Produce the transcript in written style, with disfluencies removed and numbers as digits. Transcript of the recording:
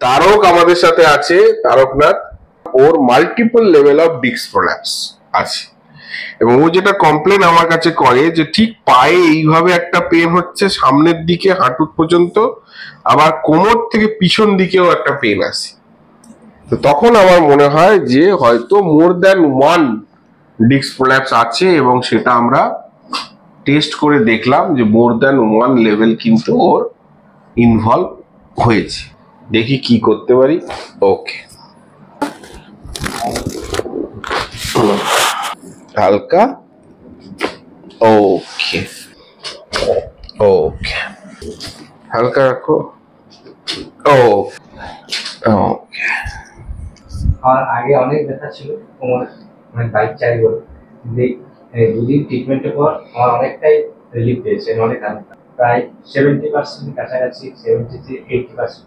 তারক আমাদের সাথে আছে, তারকনাথ। ওর multiple level of disc prolapse আছে, এবং ও যেটা কমপ্লেন আমার কাছে করে যে ঠিক পায়ে এইভাবে একটা পেন হচ্ছে সামনের দিকে হাঁটু পর্যন্ত, আবার কোমর থেকে পিছন দিকেও একটা পেন আসে। তো তখন আমার মনে হয় যে হয়তো more than one disc prolapse আছে, এবং সেটা আমরা টেস্ট করে দেখলাম যে মোর দ্যান ওয়ান লেভেল কিন্তু ওর ইনভলভ হয়েছে। দেখি কি করতে পারি। ওকে, হালকা। ওকে ওকে, হালকা রাখো। ওকে। আমার আগে অনেক ব্যথা ছিল কোমরে, মানে বাইক চাই বলে, দুদিন ট্রিটমেন্টের পর আমার অনেকটাই রিলিফ পেয়েছে, অনেক প্রায় 70% কাছাকাছি, 70 থেকে 80%।